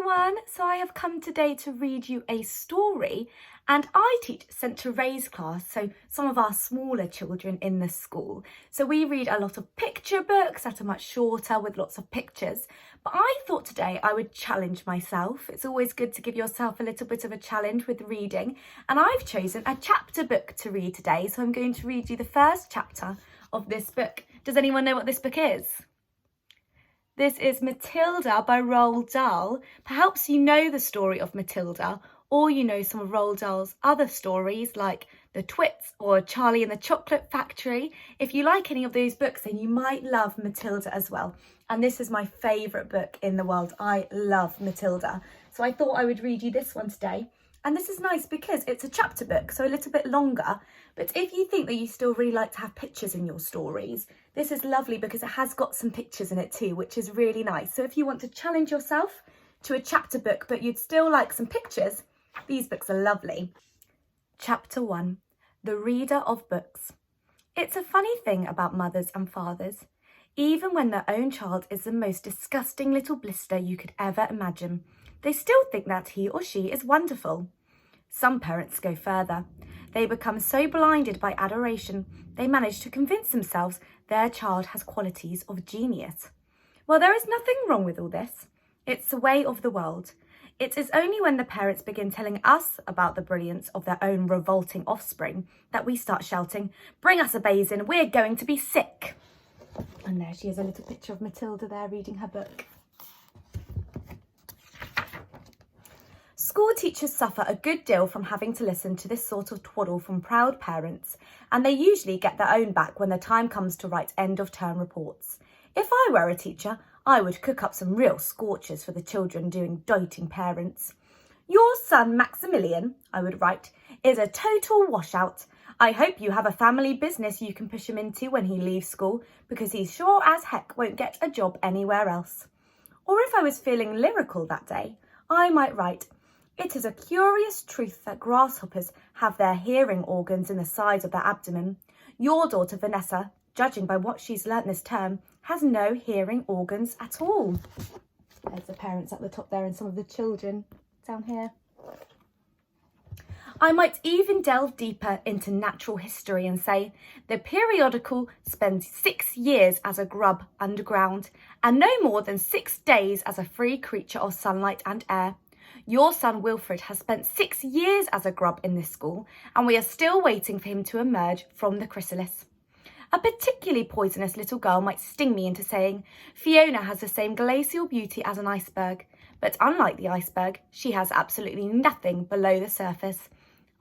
everyone, so I have come today to read you a story, and I teach Sent to Raise class, so some of our smaller children in the school. So we read a lot of picture books that are much shorter with lots of pictures, but I thought today I would challenge myself. It's always good to give yourself a little bit of a challenge with reading, and I've chosen a chapter book to read today, so I'm going to read you the first chapter of this book. Does anyone know what this book is? This is Matilda by Roald Dahl. Perhaps you know the story of Matilda, or you know some of Roald Dahl's other stories like The Twits or Charlie and the Chocolate Factory. If you like any of those books, then you might love Matilda as well. And this is my favourite book in the world. I love Matilda. So I thought I would read you this one today. And this is nice because it's a chapter book, so a little bit longer. But if you think that you still really like to have pictures in your stories, this is lovely because it has got some pictures in it too, which is really nice. So if you want to challenge yourself to a chapter book, but you'd still like some pictures, these books are lovely. Chapter 1, The Reader of Books. It's a funny thing about mothers and fathers. Even when their own child is the most disgusting little blister you could ever imagine, they still think that he or she is wonderful. Some parents go further. They become so blinded by adoration, they manage to convince themselves their child has qualities of genius. Well, there is nothing wrong with all this. It's the way of the world. It is only when the parents begin telling us about the brilliance of their own revolting offspring that we start shouting, "Bring us a basin, we're going to be sick." And there she is, a little picture of Matilda there reading her book. School teachers suffer a good deal from having to listen to this sort of twaddle from proud parents, and they usually get their own back when the time comes to write end-of-term reports. If I were a teacher, I would cook up some real scorchers for the children doing doting parents. "Your son Maximilian," I would write, "is a total washout. I hope you have a family business you can push him into when he leaves school, because he sure as heck won't get a job anywhere else." Or if I was feeling lyrical that day, I might write, "It is a curious truth that grasshoppers have their hearing organs in the sides of their abdomen. Your daughter Vanessa, judging by what she's learnt this term, has no hearing organs at all." There's the parents at the top there and some of the children down here. I might even delve deeper into natural history and say, the periodical spends 6 years as a grub underground and no more than 6 days as a free creature of sunlight and air. Your son Wilfred has spent 6 years as a grub in this school, and we are still waiting for him to emerge from the chrysalis. A particularly poisonous little girl might sting me into saying, Fiona has the same glacial beauty as an iceberg, but unlike the iceberg, she has absolutely nothing below the surface.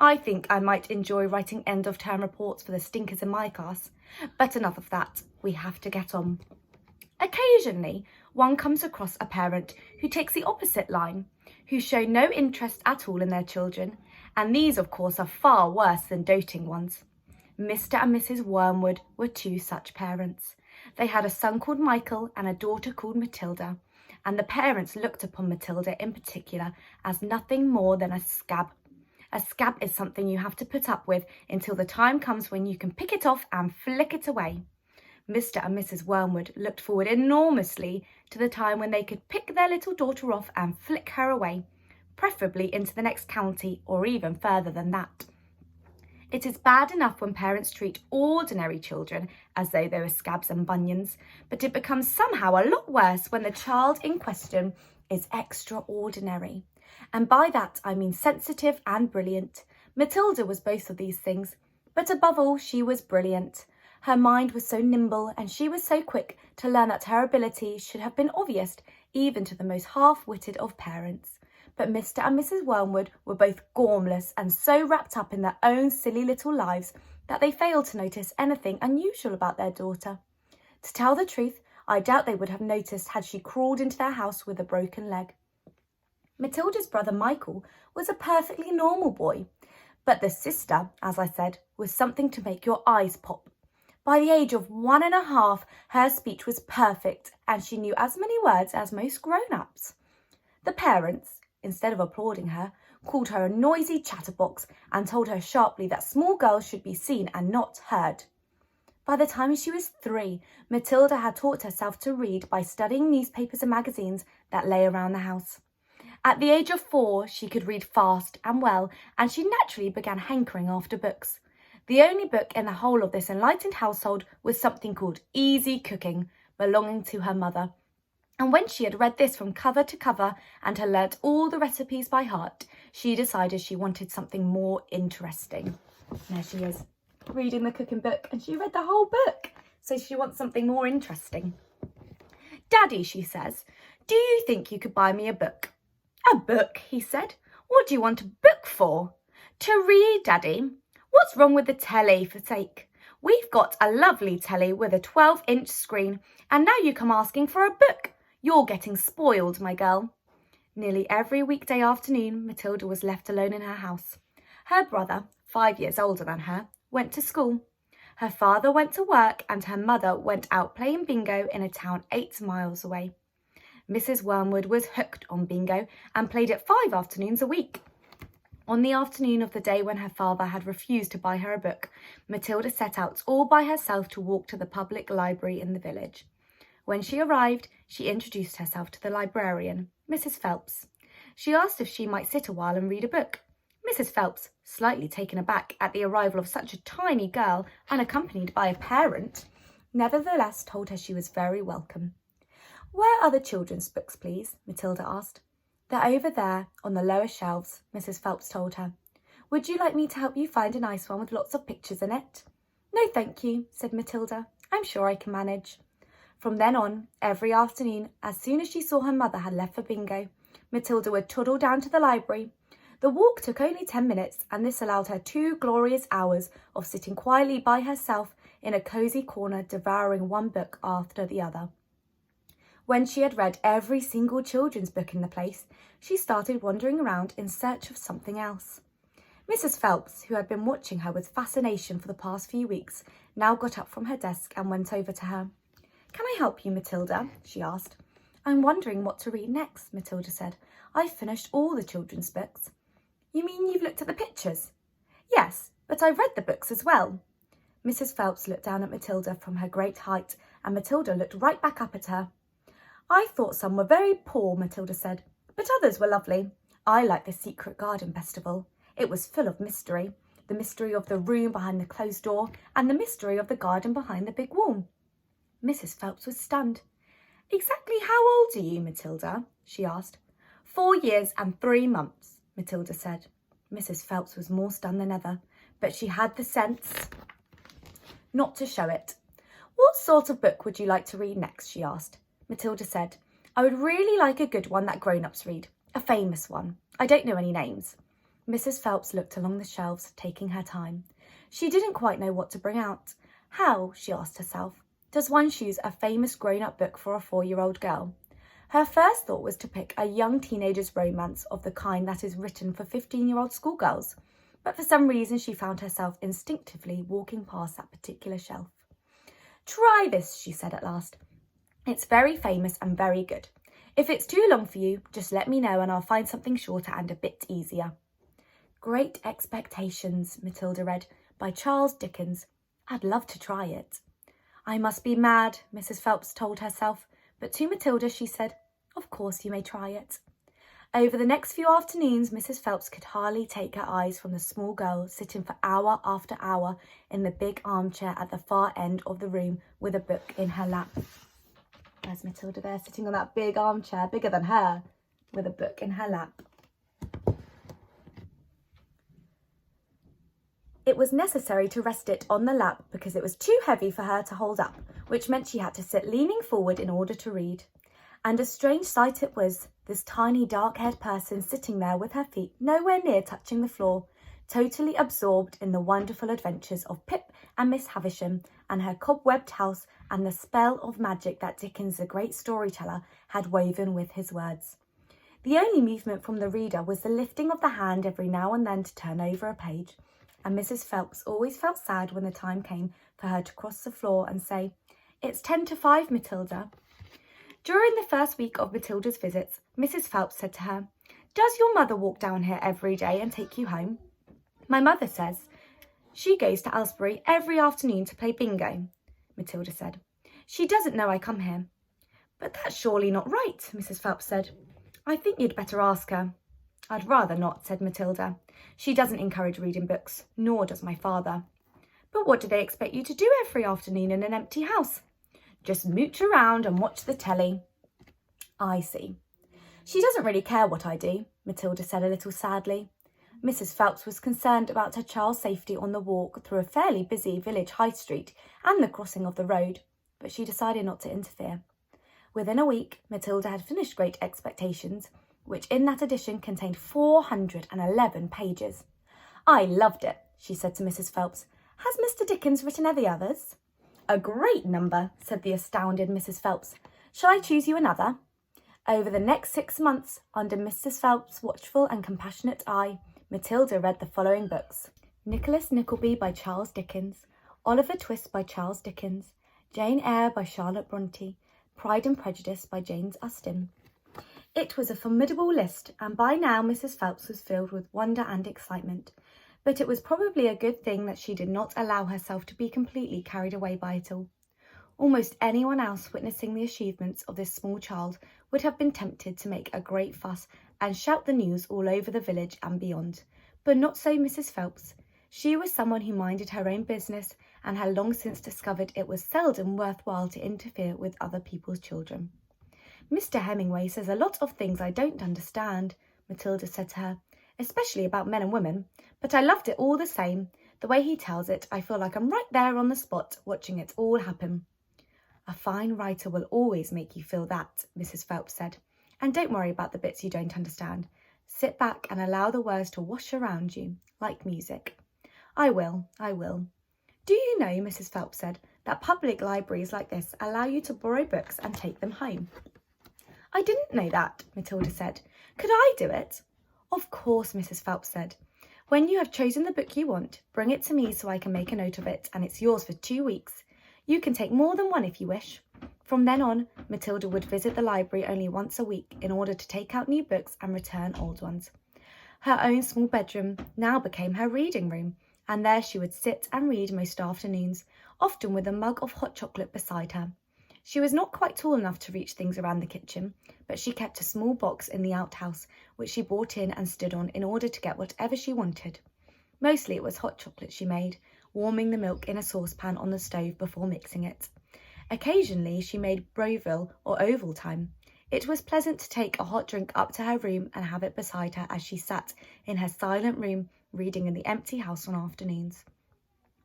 I think I might enjoy writing end-of-term reports for the stinkers in my class, but enough of that, we have to get on. Occasionally, one comes across a parent who takes the opposite line, who show no interest at all in their children, and these, of course, are far worse than doting ones. Mr. and Mrs. Wormwood were 2 such parents. They had a son called Michael and a daughter called Matilda, and the parents looked upon Matilda in particular as nothing more than a scab. A scab is something you have to put up with until the time comes when you can pick it off and flick it away. Mr. and Mrs. Wormwood looked forward enormously to the time when they could pick their little daughter off and flick her away, preferably into the next county or even further than that. It is bad enough when parents treat ordinary children as though they were scabs and bunions, but it becomes somehow a lot worse when the child in question is extraordinary. And by that I mean sensitive and brilliant. Matilda was both of these things, but above all she was brilliant. Her mind was so nimble and she was so quick to learn that her ability should have been obvious even to the most half-witted of parents. But Mr. and Mrs. Wormwood were both gormless and so wrapped up in their own silly little lives that they failed to notice anything unusual about their daughter. To tell the truth, I doubt they would have noticed had she crawled into their house with a broken leg. Matilda's brother Michael was a perfectly normal boy, but the sister, as I said, was something to make your eyes pop. By the age of 1.5, her speech was perfect and she knew as many words as most grown-ups. The parents, instead of applauding her, called her a noisy chatterbox and told her sharply that small girls should be seen and not heard. By the time she was 3, Matilda had taught herself to read by studying newspapers and magazines that lay around the house. At the age of 4, she could read fast and well, and she naturally began hankering after books. The only book in the whole of this enlightened household was something called Easy Cooking, belonging to her mother. And when she had read this from cover to cover and had learnt all the recipes by heart, she decided she wanted something more interesting. There she is, reading the cooking book, and she read the whole book, so she wants something more interesting. "Daddy," she says, "do you think you could buy me a book?" "A book?" he said. "What do you want a book for?" "To read, Daddy." "What's wrong with the telly, for sake? We've got a lovely telly with a 12-inch screen, and now you come asking for a book. You're getting spoiled, my girl." Nearly every weekday afternoon, Matilda was left alone in her house. Her brother, 5 years older than her, went to school. Her father went to work, and her mother went out playing bingo in a town 8 miles away. Mrs. Wormwood was hooked on bingo and played it 5 afternoons a week. On the afternoon of the day when her father had refused to buy her a book, Matilda set out all by herself to walk to the public library in the village. When she arrived, she introduced herself to the librarian, Mrs. Phelps. She asked if she might sit a while and read a book. Mrs. Phelps, slightly taken aback at the arrival of such a tiny girl unaccompanied by a parent, nevertheless told her she was very welcome. "Where are the children's books, please?" Matilda asked. "They're over there on the lower shelves," Mrs. Phelps told her. "Would you like me to help you find a nice one with lots of pictures in it?" "No, thank you," said Matilda. "I'm sure I can manage." From then on, every afternoon, as soon as she saw her mother had left for bingo, Matilda would toddle down to the library. The walk took only 10 minutes, and this allowed her 2 glorious hours of sitting quietly by herself in a cosy corner, devouring one book after the other. When she had read every single children's book in the place, she started wandering around in search of something else. Mrs. Phelps, who had been watching her with fascination for the past few weeks, now got up from her desk and went over to her. "Can I help you, Matilda?" she asked. "I'm wondering what to read next," Matilda said. "I've finished all the children's books." "You mean you've looked at the pictures?" "Yes, but I've read the books as well." Mrs. Phelps looked down at Matilda from her great height, and Matilda looked right back up at her. "I thought some were very poor," Matilda said, "but others were lovely. I liked the Secret Garden Festival. It was full of mystery. The mystery of the room behind the closed door, and the mystery of the garden behind the big wall." Mrs. Phelps was stunned. "Exactly how old are you, Matilda?" she asked. 4 years and 3 months, Matilda said. Mrs. Phelps was more stunned than ever, but she had the sense not to show it. "What sort of book would you like to read next?" she asked. Matilda said, "I would really like a good one that grown-ups read, a famous one. I don't know any names." Mrs. Phelps looked along the shelves, taking her time. She didn't quite know what to bring out. How, she asked herself, does one choose a famous grown-up book for a 4-year-old girl? Her first thought was to pick a young teenager's romance of the kind that is written for 15-year-old schoolgirls, but for some reason she found herself instinctively walking past that particular shelf. "Try this," she said at last. "It's very famous and very good. If it's too long for you, just let me know and I'll find something shorter and a bit easier." Great Expectations, Matilda read, by Charles Dickens. I'd love to try it. I must be mad, Mrs. Phelps told herself, but to Matilda she said, "Of course you may try it." Over the next few afternoons, Mrs. Phelps could hardly take her eyes from the small girl sitting for hour after hour in the big armchair at the far end of the room with a book in her lap. There's Matilda there, sitting on that big armchair, bigger than her, with a book in her lap. It was necessary to rest it on the lap because it was too heavy for her to hold up, which meant she had to sit leaning forward in order to read. And a strange sight it was, this tiny dark-haired person sitting there with her feet nowhere near touching the floor, totally absorbed in the wonderful adventures of Pip and Miss Havisham and her cobwebbed house and the spell of magic that Dickens, the great storyteller, had woven with his words. The only movement from the reader was the lifting of the hand every now and then to turn over a page, and Mrs. Phelps always felt sad when the time came for her to cross the floor and say, "It's 10 to 5, Matilda." During the first week of Matilda's visits, Mrs. Phelps said to her, "Does your mother walk down here every day and take you home?" "My mother says she goes to Aylesbury every afternoon to play bingo," Matilda said. "She doesn't know I come here." "But that's surely not right," Mrs. Phelps said. I think you'd better ask her. I'd rather not, said Matilda. She doesn't encourage reading books, nor does my father. But what do they expect you to do every afternoon in an empty house? Just mooch around and watch the telly. I see. She doesn't really care what I do, Matilda said a little sadly. Mrs. Phelps was concerned about her child's safety on the walk through a fairly busy village high street and the crossing of the road, but she decided not to interfere. Within a week, Matilda had finished Great Expectations, which in that edition contained 411 pages. I loved it, she said to Mrs. Phelps. Has Mr. Dickens written any others? A great number, said the astounded Mrs. Phelps. Shall I choose you another? Over the next 6 months, under Mrs. Phelps' watchful and compassionate eye, Matilda read the following books: Nicholas Nickleby by Charles Dickens, Oliver Twist by Charles Dickens, Jane Eyre by Charlotte Bronte, Pride and Prejudice by Jane Austen. It was a formidable list, and by now Mrs. Phelps was filled with wonder and excitement. But it was probably a good thing that she did not allow herself to be completely carried away by it all. Almost anyone else witnessing the achievements of this small child would have been tempted to make a great fuss and shout the news all over the village and beyond. But not so Mrs. Phelps. She was someone who minded her own business and had long since discovered it was seldom worthwhile to interfere with other people's children. Mr. Hemingway says a lot of things I don't understand, Matilda said to her, especially about men and women, but I loved it all the same. The way he tells it, I feel like I'm right there on the spot, watching it all happen. A fine writer will always make you feel that, Mrs. Phelps said. And don't worry about the bits you don't understand. Sit back and allow the words to wash around you, like music. I will. Do you know, Mrs. Phelps said, that public libraries like this allow you to borrow books and take them home? I didn't know that, Matilda said. Could I do it? Of course, Mrs. Phelps said. When you have chosen the book you want, bring it to me so I can make a note of it, and it's yours for 2 weeks. You can take more than one if you wish. From then on, Matilda would visit the library only once a week in order to take out new books and return old ones. Her own small bedroom now became her reading room, and there she would sit and read most afternoons, often with a mug of hot chocolate beside her. She was not quite tall enough to reach things around the kitchen, but she kept a small box in the outhouse, which she brought in and stood on in order to get whatever she wanted. Mostly it was hot chocolate she made, warming the milk in a saucepan on the stove before mixing it. Occasionally she made Broville or Ovaltine. It was pleasant to take a hot drink up to her room and have it beside her as she sat in her silent room reading in the empty house on afternoons.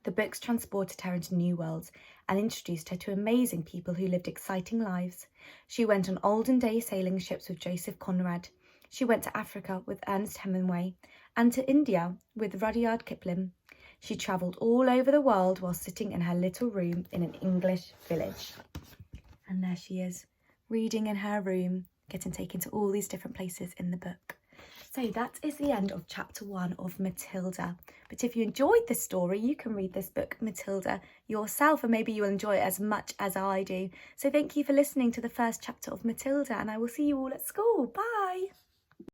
The books transported her into new worlds and introduced her to amazing people who lived exciting lives. She went on olden day sailing ships with Joseph Conrad. She went to Africa with Ernest Hemingway and to India with Rudyard Kipling. She travelled all over the world while sitting in her little room in an English village. And there she is, reading in her room, getting taken to all these different places in the book. So that is the end of chapter 1 of Matilda. But if you enjoyed this story, you can read this book, Matilda, yourself, and maybe you'll enjoy it as much as I do. So thank you for listening to the first chapter of Matilda, and I will see you all at school. Bye!